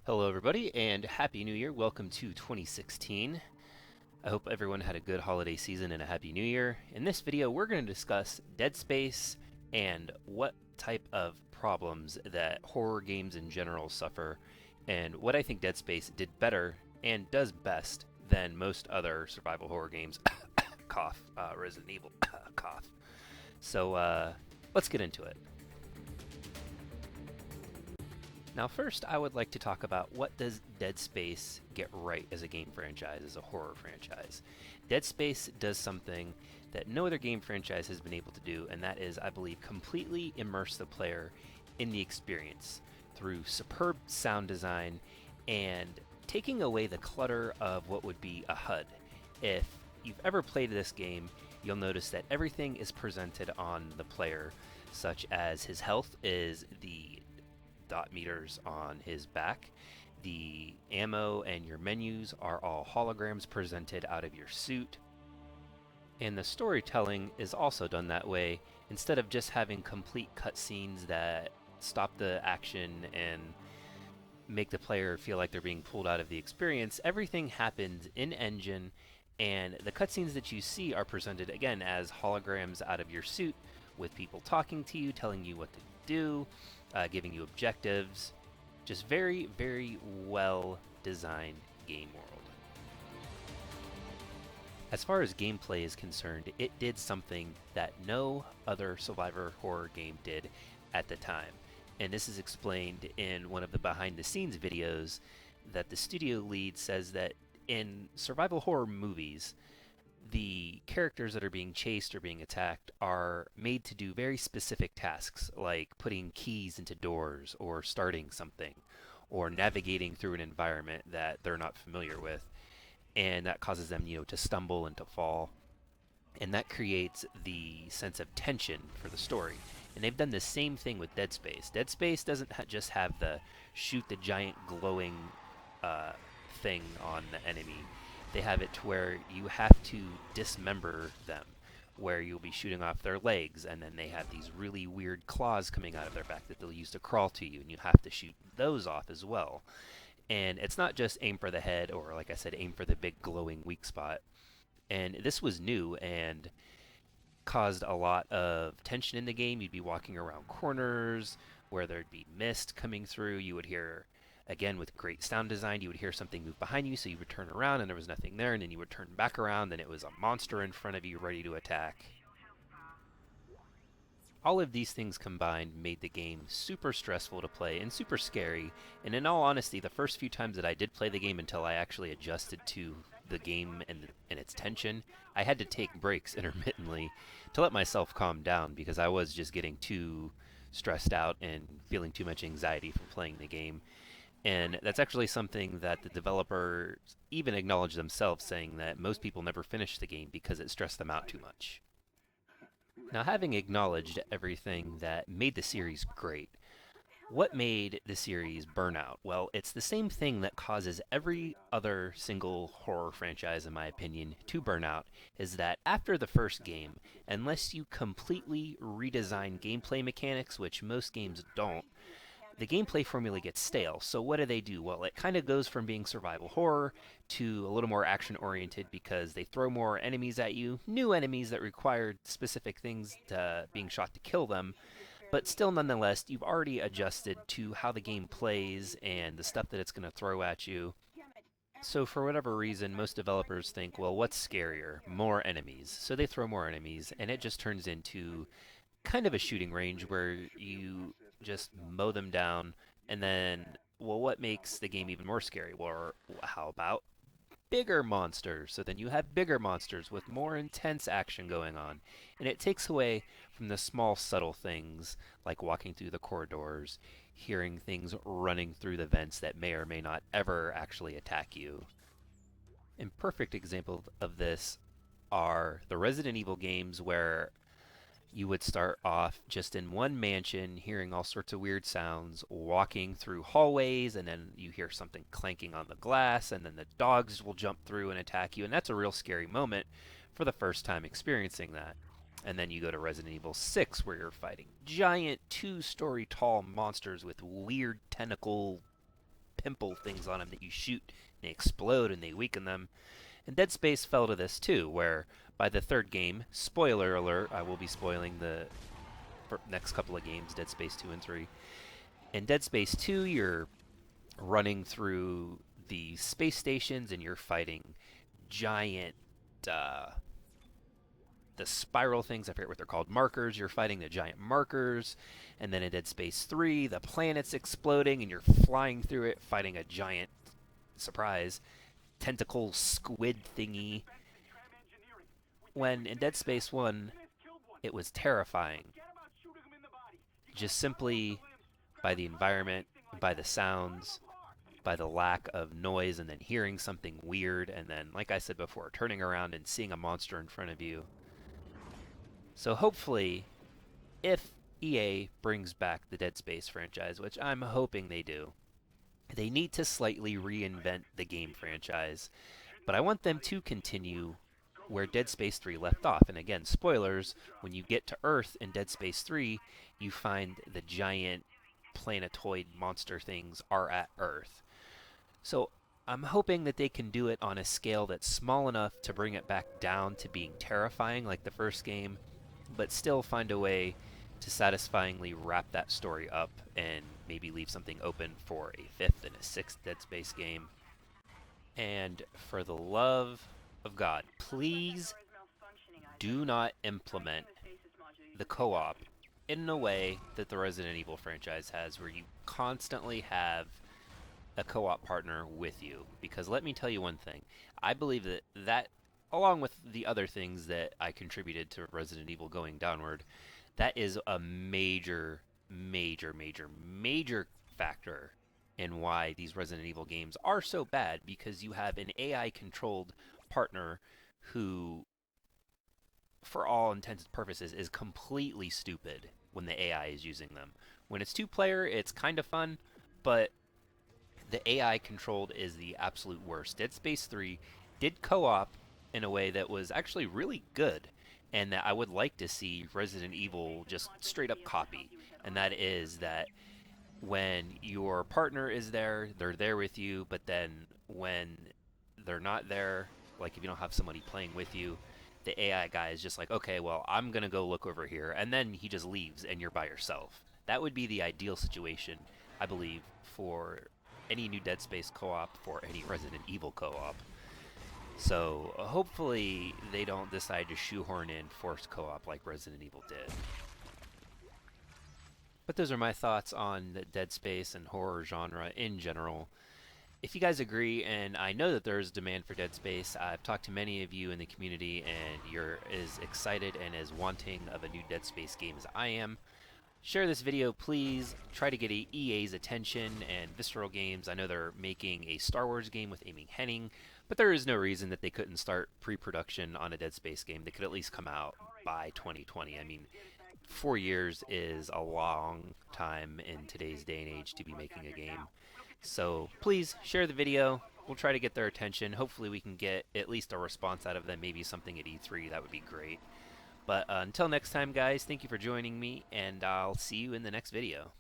Hello, everybody, and Happy New Year. Welcome to 2016. I hope everyone had a good holiday season and a Happy New Year. In this video, we're going to discuss Dead Space and what type of problems that horror games in general suffer, and what I think Dead Space did better and does best than most other survival horror games. Cough. Resident Evil. Cough. So, let's get into it. Now, first, I would like to talk about what does Dead Space get right as a game franchise, as a horror franchise. Dead Space does something that no other game franchise has been able to do, and that is, I believe, completely immerse the player in the experience through superb sound design and taking away the clutter of what would be a HUD. If you've ever played this game, you'll notice that everything is presented on the player, such as his health is the dot meters on his back. The ammo and your menus are all holograms presented out of your suit. And the storytelling is also done that way. Instead of just having complete cutscenes that stop the action and make the player feel like they're being pulled out of the experience, everything happens in engine, and the cutscenes that you see are presented again as holograms out of your suit with people talking to you, telling you what to do, giving you objectives. Just very, very well designed game world. As far as gameplay is concerned, it did something that no other survivor horror game did at the time. And this is explained in one of the behind the scenes videos that the studio lead says that in survival horror movies, the characters that are being chased or being attacked are made to do very specific tasks, like putting keys into doors, or starting something, or navigating through an environment that they're not familiar with. And that causes them, to stumble and to fall. And that creates the sense of tension for the story. And they've done the same thing with Dead Space. Dead Space doesn't just have the shoot the giant glowing uh, thing on the enemy. They have it to where you have to dismember them, where you'll be shooting off their legs, and then they have these really weird claws coming out of their back that they'll use to crawl to you, and you have to shoot those off as well. And it's not just aim for the head, or like I said, aim for the big glowing weak spot. And this was new and caused a lot of tension in the game. You'd be walking around corners where there'd be mist coming through. You would hear, again, with great sound design, you would hear something move behind you, so you would turn around and there was nothing there, and then you would turn back around and it was a monster in front of you ready to attack. All of these things combined made the game super stressful to play and super scary. And in all honesty, the first few times that I did play the game until I actually adjusted to the game and its tension, I had to take breaks intermittently to let myself calm down because I was just getting too stressed out and feeling too much anxiety from playing the game. And that's actually something that the developers even acknowledge themselves, saying that most people never finish the game because it stressed them out too much. Now, having acknowledged everything that made the series great, what made the series burn out? Well, it's the same thing that causes every other single horror franchise, in my opinion, to burn out, is that after the first game, unless you completely redesign gameplay mechanics, which most games don't, the gameplay formula gets stale. So what do? Well, it kind of goes from being survival horror to a little more action oriented because they throw more enemies at you, new enemies that require specific things to being shot to kill them. But still, nonetheless, you've already adjusted to how the game plays and the stuff that it's going to throw at you. So, for whatever reason, most developers think, well, what's scarier? More enemies. So they throw more enemies, and it just turns into kind of a shooting range where you just mow them down, and then, well, what makes the game even more scary? Well, how about bigger monsters? So then you have bigger monsters with more intense action going on, and it takes away from the small, subtle things like walking through the corridors, hearing things running through the vents that may or may not ever actually attack you. And perfect example of this are the Resident Evil games where you would start off just in one mansion, hearing all sorts of weird sounds, walking through hallways, and then you hear something clanking on the glass, and then the dogs will jump through and attack you, and that's a real scary moment for the first time experiencing that. And then you go to Resident Evil 6, where you're fighting giant 2-story tall monsters with weird tentacle pimple things on them that you shoot and they explode and they weaken them. And Dead Space fell to this too, where by the third game, spoiler alert, I will be spoiling the next couple of games, Dead Space 2 and 3. In Dead Space 2, you're running through the space stations and you're fighting giant, uh, the spiral things, I forget what they're called, markers. You're fighting the giant markers. And then in Dead Space 3, the planet's exploding and you're flying through it, fighting a giant, surprise, tentacle squid thingy. When in Dead Space 1, it was terrifying. Just simply by the environment, by the sounds, by the lack of noise, and then hearing something weird, and then, like I said before, turning around and seeing a monster in front of you. So hopefully, if EA brings back the Dead Space franchise, which I'm hoping they do, they need to slightly reinvent the game franchise. But I want them to continue where Dead Space 3 left off. And again, spoilers, when you get to Earth in Dead Space 3, you find the giant planetoid monster things are at Earth. So I'm hoping that they can do it on a scale that's small enough to bring it back down to being terrifying like the first game, but still find a way to satisfyingly wrap that story up and maybe leave something open for a fifth and a sixth Dead Space game. And for the love of God, please do not implement the co-op in a way that the Resident Evil franchise has, where you constantly have a co-op partner with you. Because let me tell you one thing, I believe that along with the other things that I contributed to Resident Evil going downward, that is a major, major, major, major factor in why these Resident Evil games are so bad, because you have an AI controlled partner who, for all intents and purposes, is completely stupid when the AI is using them. When it's two player, it's kind of fun, but the AI controlled is the absolute worst. Dead Space 3 did co op in a way that was actually really good, and that I would like to see Resident Evil just straight up copy. And that is that when your partner is there, they're there with you, but then when they're not there, like if you don't have somebody playing with you, the AI guy is just like, okay, well, I'm going to go look over here. And then he just leaves and you're by yourself. That would be the ideal situation, I believe, for any new Dead Space co op, for any Resident Evil co op. So hopefully they don't decide to shoehorn in forced co op like Resident Evil did. But those are my thoughts on the Dead Space and horror genre in general. If you guys agree, and I know that there is demand for Dead Space, I've talked to many of you in the community, and you're as excited and as wanting of a new Dead Space game as I am. Share this video, please. Try to get EA's attention and Visceral Games. I know they're making a Star Wars game with Amy Hennig, but there is no reason that they couldn't start pre-production on a Dead Space game. They could at least come out by 2020. I mean, 4 years is a long time in today's day and age to be making a game. So please share the video. We'll try to get their attention. Hopefully we can get at least a response out of them, maybe something at E3. That would be great. But until next time, guys, thank you for joining me, and I'll see you in the next video.